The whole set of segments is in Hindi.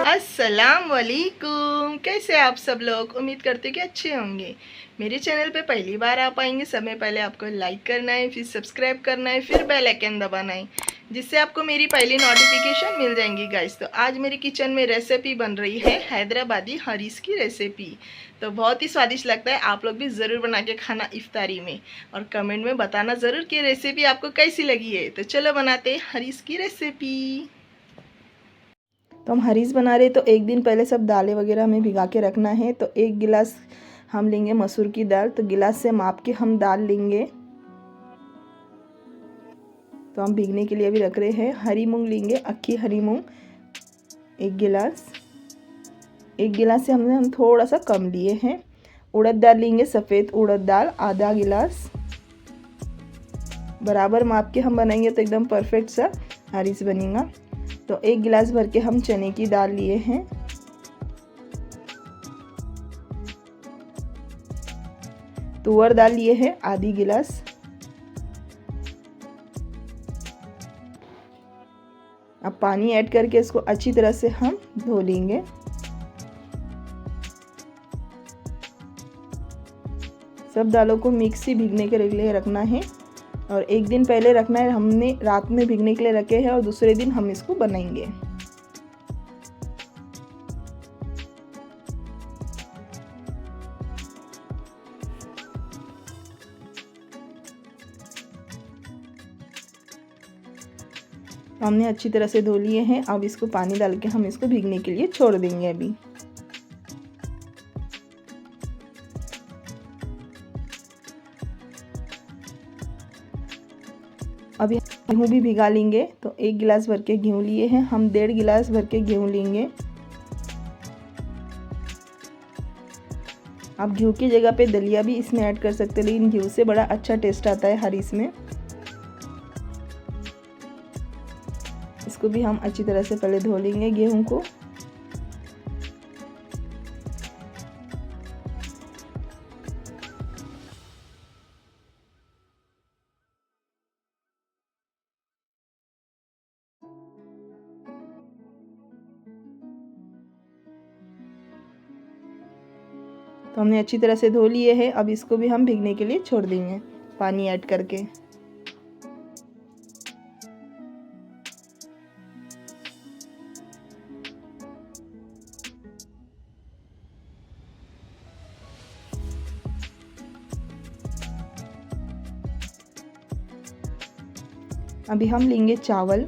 अस्सलाम वालेकुम। कैसे आप सब लोग? उम्मीद करते हैं कि अच्छे होंगे। मेरे चैनल पे पहली बार आप आएंगे, समय पहले आपको लाइक करना है, फिर सब्सक्राइब करना है, फिर बेल आइकन दबाना है, जिससे आपको मेरी पहली नोटिफिकेशन मिल जाएंगी गाइस। तो आज मेरी किचन में रेसिपी बन रही है हैदराबादी हरीस की रेसिपी। तो बहुत ही स्वादिष्ट लगता है, आप लोग भी ज़रूर बना के खाना इफ्तारी में, और कमेंट में बताना ज़रूर कि रेसिपी आपको कैसी लगी है। तो चलो बनाते हैं हरीस की रेसिपी। तो हम हरीस बना रहे, तो एक दिन पहले सब दालें वगैरह हमें भिगा के रखना है। तो 1 गिलास हम लेंगे मसूर की दाल, तो गिलास से माप के हम दाल लेंगे। तो हम भीगने के लिए अभी रख रहे हैं। हरी मूंग लेंगे, अक्खी हरी मूंग 1 गिलास। 1 गिलास से हम थोड़ा सा कम लिए हैं। उड़द दाल लेंगे, सफ़ेद उड़द दाल आधा गिलास। बराबर माप के हम बनाएंगे तो एकदम परफेक्ट सा हरीस बनेगा। तो 1 गिलास भर के हम चने की दाल लिए हैं। तुअर दाल लिए हैं आधी गिलास। अब पानी ऐड करके इसको अच्छी तरह से हम धो लेंगे। सब दालों को मिक्स ही भीगने के लिए रखना है, और एक दिन पहले रखना है। हमने रात में भीगने के लिए रखे हैं और दूसरे दिन हम इसको बनाएंगे। हमने अच्छी तरह से धो लिए हैं। अब इसको पानी डाल के हम इसको भीगने के लिए छोड़ देंगे। अभी गेहूँ भी भिगा लेंगे। तो 1 गिलास भर के गेहूँ लिए हैं हम, 1.5 गिलास भर के गेहूँ लेंगे। आप घी की जगह पे दलिया भी इसमें ऐड कर सकते हैं, लेकिन घी से बड़ा अच्छा टेस्ट आता है हरीस में। इसको भी हम अच्छी तरह से पहले धो लेंगे गेहूं को। तो हमने अच्छी तरह से धो लिए हैं। अब इसको भी हम भीगने के लिए छोड़ देंगे पानी ऐड करके। अभी हम लेंगे चावल।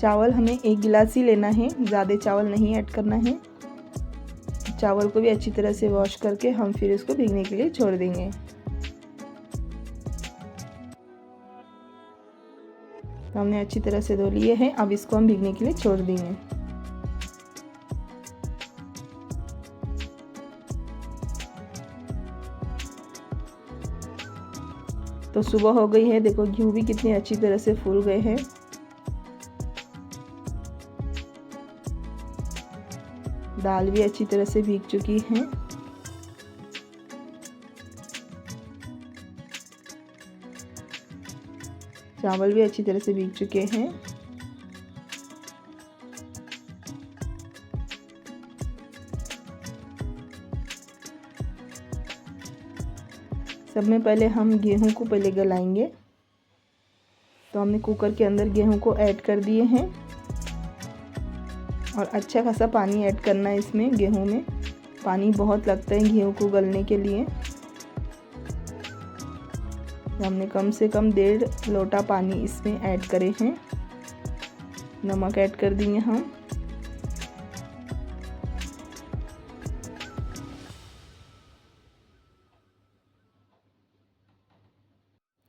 चावल हमें 1 गिलास ही लेना है, ज़्यादा चावल नहीं ऐड करना है। चावल को भी अच्छी तरह से वॉश करके हम फिर इसको भीगने के लिए छोड़ देंगे। तो हमने अच्छी तरह से धो लिए हैं। अब इसको हम भीगने के लिए छोड़ देंगे। तो सुबह हो गई है, देखो घी भी कितनी अच्छी तरह से फूल गए हैं। दाल भी अच्छी तरह से भीग चुकी है। चावल भी अच्छी तरह से भीग चुके हैं। सब में पहले हम गेहूं को पहले गलाएंगे। तो हमने कुकर के अंदर गेहूं को ऐड कर दिए हैं, और अच्छा खासा पानी ऐड करना है इसमें। गेहूं में पानी बहुत लगता है गेहूं को गलने के लिए। तो हमने कम से कम 1.5 लोटा पानी इसमें ऐड करे हैं। नमक ऐड कर दिए हम।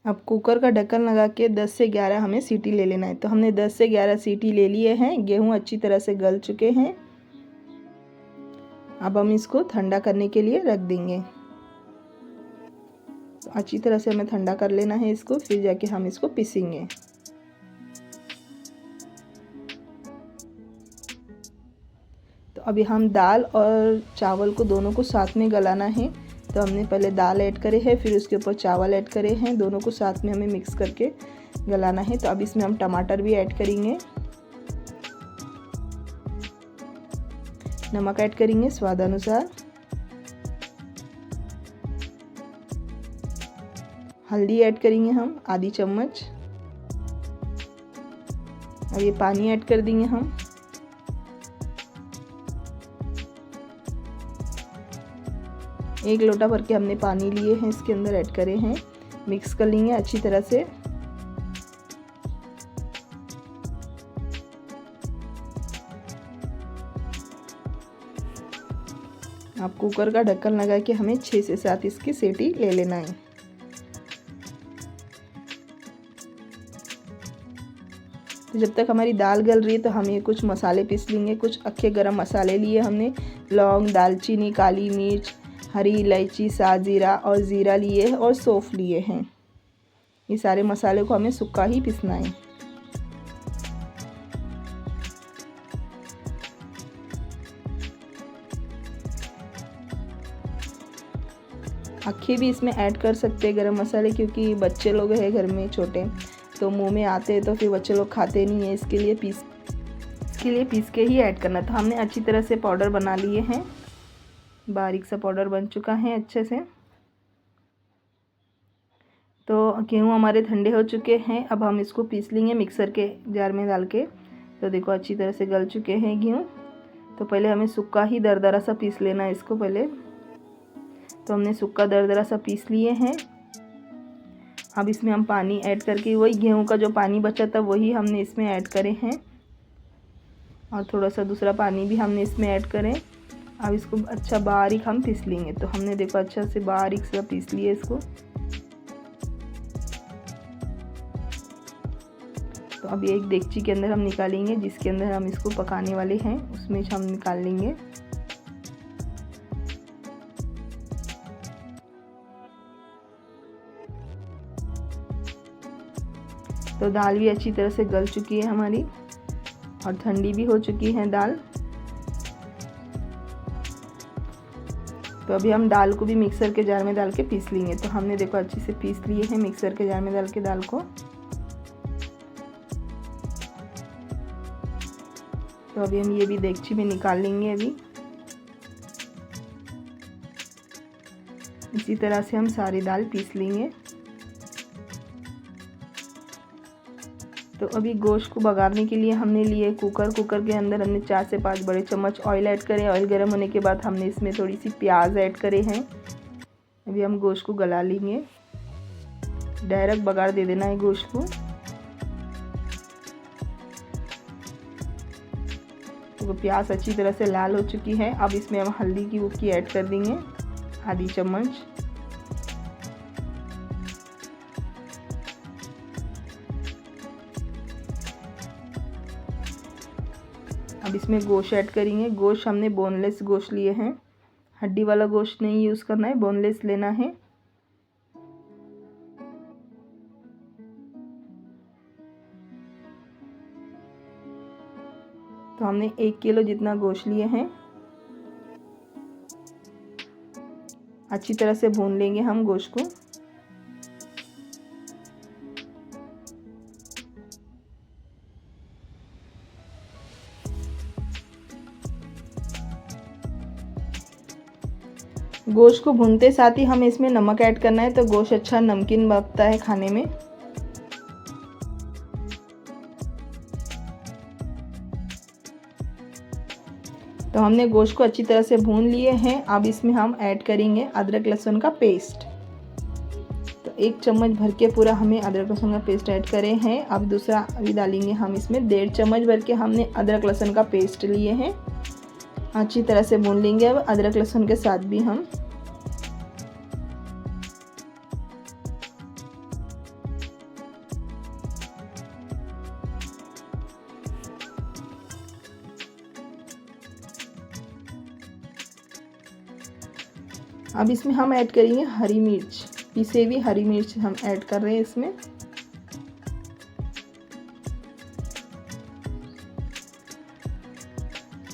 अब कुकर का ढक्कन लगा के 10 से 11 हमें सीटी ले लेना है। तो हमने 10 से 11 सीटी ले लिए हैं। गेहूं अच्छी तरह से गल चुके हैं। अब हम इसको ठंडा करने के लिए रख देंगे। तो अच्छी तरह से हमें ठंडा कर लेना है इसको, फिर जाके हम इसको पीसेंगे। तो अभी हम दाल और चावल को दोनों को साथ में गलाना है। तो हमने पहले दाल ऐड करे हैं, फिर उसके ऊपर चावल ऐड करे हैं। दोनों को साथ में हमें मिक्स करके गलाना है। तो अब इसमें हम टमाटर भी ऐड करेंगे। नमक ऐड करेंगे स्वाद अनुसार। हल्दी ऐड करेंगे हम आधी चम्मच। और ये पानी ऐड कर देंगे हम। एक लोटा भर के हमने पानी लिए हैं, इसके अंदर ऐड करे हैं। मिक्स कर लेंगे अच्छी तरह से। आप कुकर का ढक्कन लगा के हमें 6 से 7 इसकी सीटी ले लेना है। तो जब तक हमारी दाल गल रही है तो हम ये कुछ मसाले पीस लेंगे। कुछ अख्खे गरम मसाले लिए हमने, लौंग, दालचीनी, काली मिर्च, हरी इलायची, साजीरा और ज़ीरा लिए हैं और सौंफ लिए हैं। ये सारे मसाले को हमें सूखा ही पीसना है। अक्खे भी इसमें ऐड कर सकते हैं गरम मसाले, क्योंकि बच्चे लोग हैं घर में छोटे, तो मुंह में आते हैं तो फिर बच्चे लोग खाते नहीं है, इसके लिए पीस के ही ऐड करना। तो हमने अच्छी तरह से पाउडर बना लिए हैं। बारीक सा पाउडर बन चुका है अच्छे से। तो गेहूँ हमारे ठंडे हो चुके हैं। अब हम इसको पीस लेंगे मिक्सर के जार में डाल के। तो देखो अच्छी तरह से गल चुके हैं गेहूँ। तो पहले हमें सूखा ही दरदरा सा पीस लेना है इसको पहले। तो हमने सूखा दरदरा सा पीस लिए हैं। अब इसमें हम पानी ऐड करके वही गेहूं का जो पानी बचा था वही हमने इसमें ऐड करे हैं, और थोड़ा सा दूसरा पानी भी हमने इसमें ऐड करें। अब इसको अच्छा बारीक हम पीस लेंगे। तो हमने देखो अच्छा से बारीक सा पीस लिया इसको। तो अब ये एक देगची के अंदर हम निकालेंगे, जिसके अंदर हम इसको पकाने वाले हैं, उसमें हम निकाल लेंगे। तो दाल भी अच्छी तरह से गल चुकी है हमारी, और ठंडी भी हो चुकी है दाल। तो अभी हम दाल को भी मिक्सर के जार में डाल के पीस लेंगे। तो हमने देखो अच्छी से पीस लिए हैं मिक्सर के जार में डाल के दाल को। तो अभी हम ये भी देगची में निकाल लेंगे। अभी इसी तरह से हम सारी दाल पीस लेंगे। तो अभी गोश्त को बघारने के लिए हमने लिए कुकर के अंदर हमने 4 से 5 बड़े चम्मच ऑयल ऐड करें। ऑयल गर्म होने के बाद हमने इसमें थोड़ी सी प्याज ऐड करे हैं। अभी हम गोश्त को गला लेंगे। डायरेक्ट बघार दे देना है गोश्त को। तो प्याज अच्छी तरह से लाल हो चुकी है। अब इसमें हम हल्दी की ऐड कर देंगे आधी चम्मच। अब इसमें गोश्त ऐड करेंगे। गोश्त हमने बोनलेस गोश्त लिए हैं, हड्डी वाला गोश्त नहीं यूज़ करना है, बोनलेस लेना है। तो हमने 1 किलो जितना गोश्त लिए हैं। अच्छी तरह से भून लेंगे हम गोश्त को। गोश्त को भूनते साथ ही हमें इसमें नमक ऐड करना है, तो गोश्त अच्छा नमकीन बनता है खाने में। तो हमने गोश्त को अच्छी तरह से भून लिए हैं। अब इसमें हम ऐड करेंगे अदरक लहसुन का पेस्ट। तो 1 चम्मच भर के पूरा हमें अदरक लहसुन का पेस्ट ऐड करे हैं। अब दूसरा अभी डालेंगे हम इसमें 1.5 चम्मच भर के हमने अदरक लहसुन का पेस्ट लिए हैं। अच्छी तरह से भून लेंगे अब अदरक लहसुन के साथ भी हम। अब इसमें हम ऐड करेंगे हरी मिर्च, पिसे हुई हरी मिर्च हम ऐड कर रहे हैं इसमें।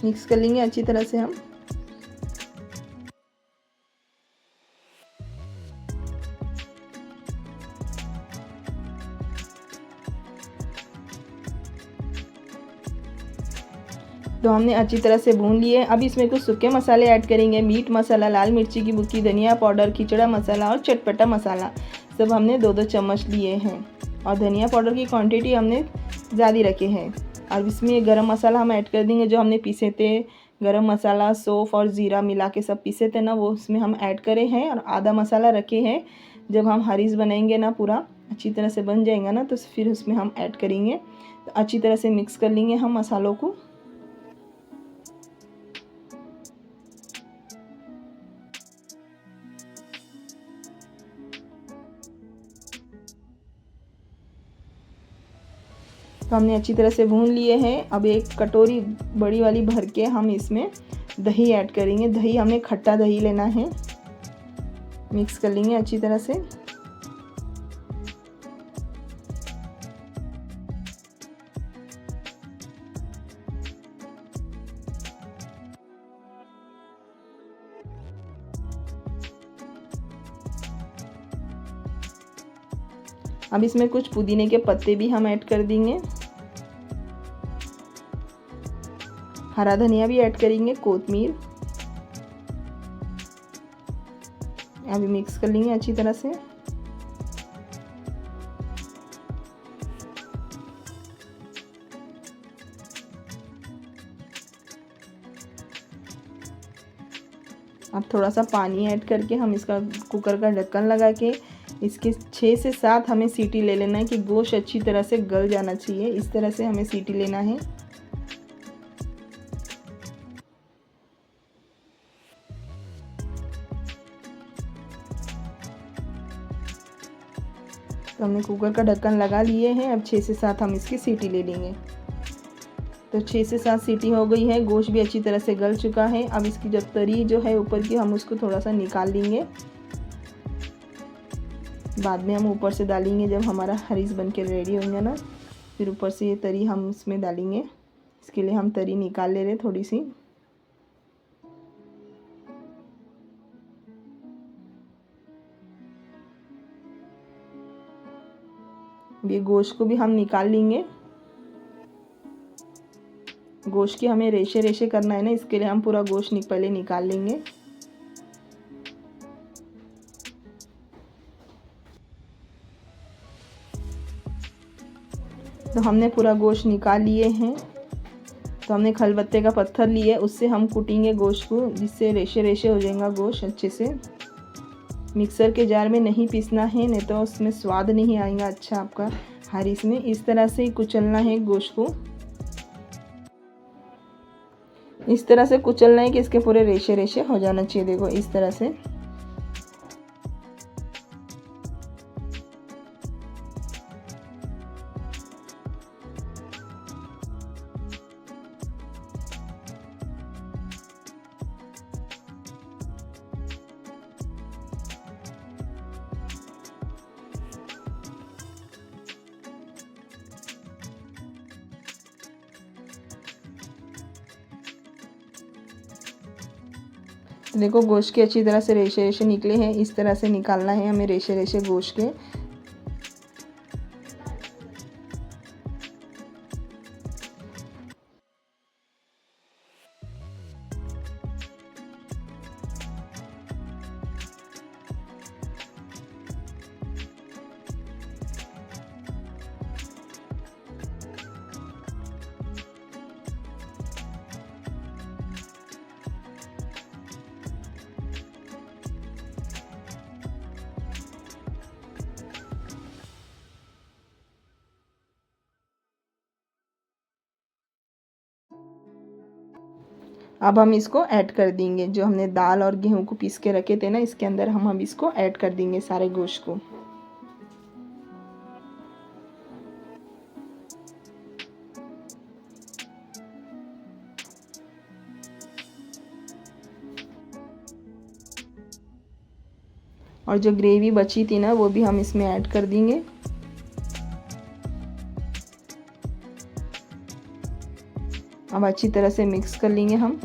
मिक्स कर लेंगे अच्छी तरह से हम। तो हमने अच्छी तरह से भून लिए। अब इसमें कुछ सूखे मसाले ऐड करेंगे, मीट मसाला, लाल मिर्ची की भुक्की, धनिया पाउडर, खिचड़ा मसाला और चटपटा मसाला, सब हमने 2-2 चम्मच लिए हैं। और धनिया पाउडर की क्वांटिटी हमने ज़्यादा रखे हैं। और इसमें गरम मसाला हम ऐड कर देंगे, जो हमने पीसे थे गरम मसाला, सौंफ और ज़ीरा मिला के सब पीसे थे ना, वो इसमें हम ऐड करे हैं। और आधा मसाला रखे हैं, जब हम हरीस बनाएंगे ना, पूरा अच्छी तरह से बन जाएगा ना, तो फिर उसमें हम ऐड करेंगे। तो अच्छी तरह से मिक्स कर लेंगे हम मसालों को। तो हमने अच्छी तरह से भून लिए हैं। अब एक कटोरी बड़ी वाली भर के हम इसमें दही ऐड करेंगे। दही हमें खट्टा दही लेना है। मिक्स कर लेंगे अच्छी तरह से। अब इसमें कुछ पुदीने के पत्ते भी हम ऐड कर देंगे। हरा धनिया भी ऐड करेंगे, कोतमीर। अभी मिक्स कर लेंगे अच्छी तरह से। अब थोड़ा सा पानी ऐड करके हम इसका कुकर का ढक्कन लगा के इसके 6 से 7 हमें सीटी ले लेना है कि गोश्त अच्छी तरह से गल जाना चाहिए। इस तरह से हमें सीटी लेना है। तो हमने कुकर का ढक्कन लगा लिए हैं। अब 6 से 7 हम इसकी सीटी ले लेंगे। तो 6 से 7 सीटी हो गई है। गोश्त भी अच्छी तरह से गल चुका है। अब इसकी जो तरी जो है ऊपर की, हम उसको थोड़ा सा निकाल लेंगे। बाद में हम ऊपर से डालेंगे जब हमारा हरीस बन के रेडी होंगे ना, फिर ऊपर से ये तरी हम इसमें डालेंगे। इसके लिए हम तरी निकाल ले रहे थोड़ी सी। ये गोश्त को भी हम निकाल लेंगे। गोश्त की हमें रेशे रेशे करना है ना, इसके लिए हम पूरा गोश्त पहले निकाल लेंगे। तो हमने पूरा गोश्त निकाल लिए हैं। तो हमने खलबत्ते का पत्थर लिए, उससे हम कूटेंगे गोश्त को, जिससे रेशे रेशे हो जाएगा गोश्त अच्छे से। मिक्सर के जार में नहीं पीसना है, नहीं तो उसमें स्वाद नहीं आएगा अच्छा आपका हरीस में। इस तरह से ही कुचलना है गोश्त को। इस तरह से कुचलना है कि इसके पूरे रेशे रेशे हो जाना चाहिए। देखो इस तरह से। तो देखो गोश्त के अच्छी तरह से रेशे रेशे निकले हैं। इस तरह से निकालना है हमें रेशे रेशे गोश्त के। अब हम इसको ऐड कर देंगे, जो हमने दाल और गेहूं को पीस के रखे थे ना, इसके अंदर हम इसको ऐड कर देंगे सारे गोश्त को। और जो ग्रेवी बची थी ना, वो भी हम इसमें ऐड कर देंगे। अब अच्छी तरह से मिक्स कर लेंगे हम।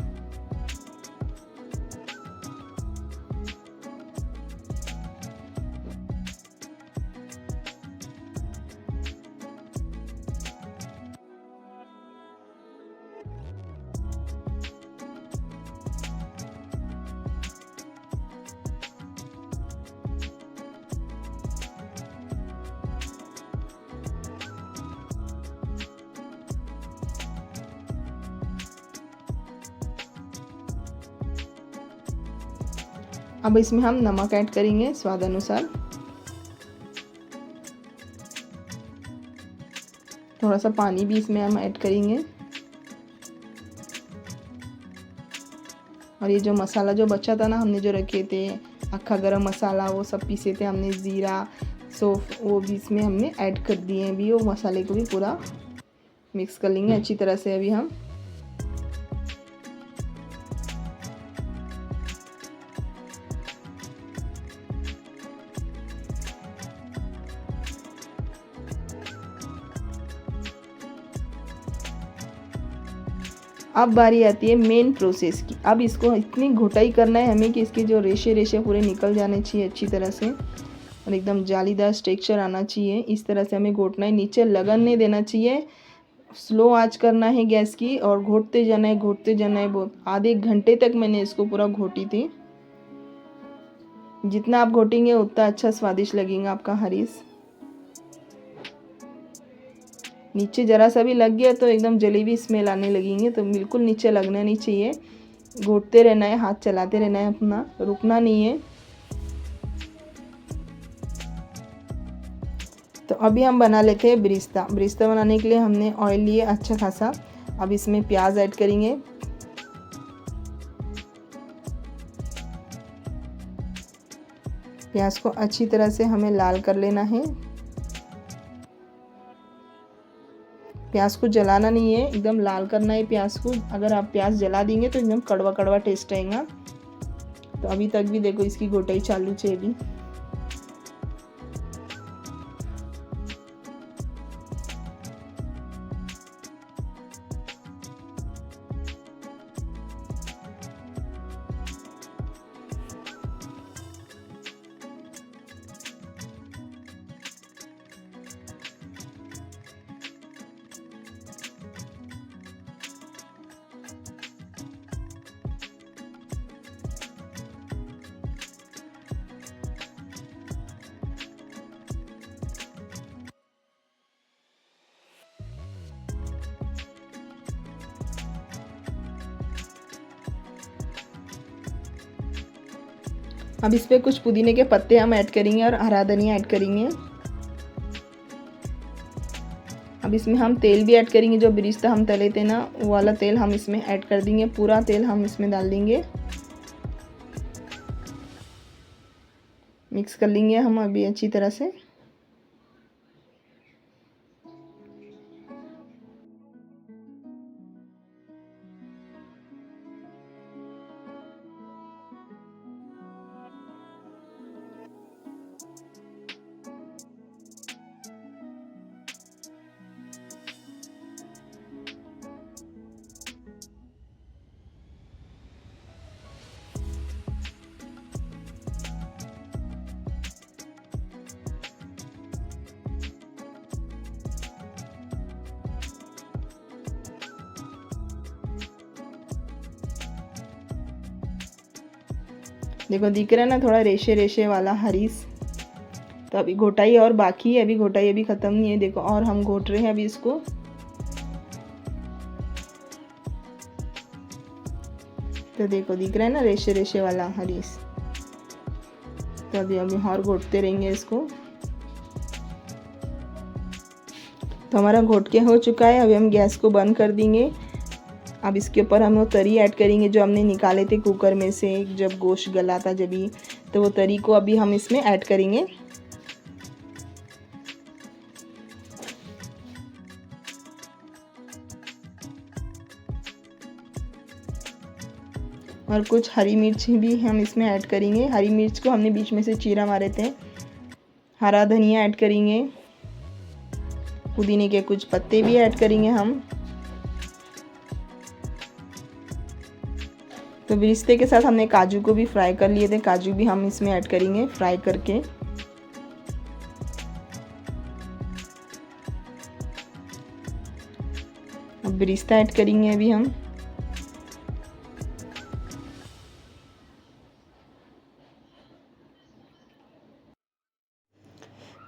अब इसमें हम नमक ऐड करेंगे स्वाद अनुसार। थोड़ा सा पानी भी इसमें हम ऐड करेंगे। और ये जो मसाला जो बचा था ना, हमने जो रखे थे अक्खा गरम मसाला, वो सब पीसे थे हमने, ज़ीरा सौंफ, वो भी इसमें हमने ऐड कर दिए हैं अभी। वो मसाले को भी पूरा मिक्स कर लेंगे अच्छी तरह से अभी हम। अब बारी आती है मेन प्रोसेस की। अब इसको इतनी घुटाई करना है हमें कि इसके जो रेशे रेशे पूरे निकल जाने चाहिए अच्छी तरह से, और एकदम जालीदार टेक्सचर आना चाहिए। इस तरह से हमें घोटना है, नीचे लगन नहीं देना चाहिए। स्लो आंच करना है गैस की और घोटते जाना है, घोटते जाना है। बहुत आधे घंटे तक मैंने इसको पूरा घोटी थी। जितना आप घोटेंगे उतना अच्छा स्वादिष्ट लगेगा आपका हरीस। नीचे ज़रा सा भी लग गया तो एकदम जलेबी स्मेल आने लगेंगे, तो बिल्कुल नीचे लगना नहीं चाहिए। घोटते रहना है, हाथ चलाते रहना है अपना, रुकना नहीं है। तो अभी हम बना लेते हैं ब्रिस्ता। ब्रिस्ता बनाने के लिए हमने ऑयल लिए अच्छा खासा। अब इसमें प्याज ऐड करेंगे। प्याज को अच्छी तरह से हमें लाल कर लेना है। प्याज को जलाना नहीं है, एकदम लाल करना है प्याज को। अगर आप प्याज जला देंगे तो एकदम कड़वा कड़वा टेस्ट आएगा। तो अभी तक भी देखो इसकी घोटाई चालू है अभी। अब इस पे कुछ पुदीने के पत्ते हम ऐड करेंगे और हरा धनिया ऐड करेंगे। अब इसमें हम तेल भी ऐड करेंगे। जो बिरिस्ता हम तले थे ना, वो वाला तेल हम इसमें ऐड कर देंगे। पूरा तेल हम इसमें डाल देंगे, मिक्स कर लेंगे हम अभी अच्छी तरह से। देखो दिख रहा है ना थोड़ा रेशे रेशे वाला हरीस। तो अभी घोटाई और बाकी है, अभी घोटाई अभी ख़त्म नहीं है। देखो और हम घोट रहे हैं अभी इसको। तो देखो दिख रहा है ना रेशे रेशे वाला हरीस। तो अभी और घोटते रहेंगे इसको। तो हमारा घोट के हो चुका है। अभी हम गैस को बंद कर देंगे। अब इसके ऊपर हम वो तरी ऐड करेंगे जो हमने निकाले थे कुकर में से जब गोश्त गला था जब ही। तो वो तरी को अभी हम इसमें ऐड करेंगे। और कुछ हरी मिर्च भी हम इसमें ऐड करेंगे। हरी मिर्च को हमने बीच में से चीरा मारे थे। हरा धनिया ऐड करेंगे। पुदीने के कुछ पत्ते भी ऐड करेंगे हम। तो बिरिस्ते के साथ हमने काजू को भी फ्राई कर लिए थे, काजू भी हम इसमें ऐड करेंगे फ्राई करके। अब बिरिस्ता ऐड करेंगे अभी हम।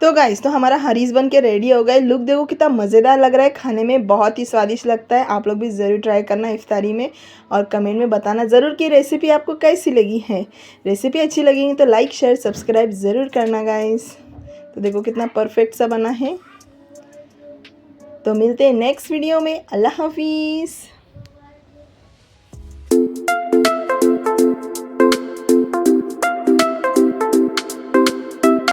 तो गाइस, तो हमारा हरीज़ बन के रेडी हो गए। लुक देखो कितना मज़ेदार लग रहा है, खाने में बहुत ही स्वादिष्ट लगता है। आप लोग भी ज़रूर ट्राई करना इफ्तारी में, और कमेंट में बताना ज़रूर कि रेसिपी आपको कैसी लगी है। रेसिपी अच्छी लगेगी तो लाइक शेयर सब्सक्राइब ज़रूर करना गाइस। तो देखो कितना परफेक्ट सा बना है। तो मिलते हैं नेक्स्ट वीडियो में। अल्लाह हाफिज़।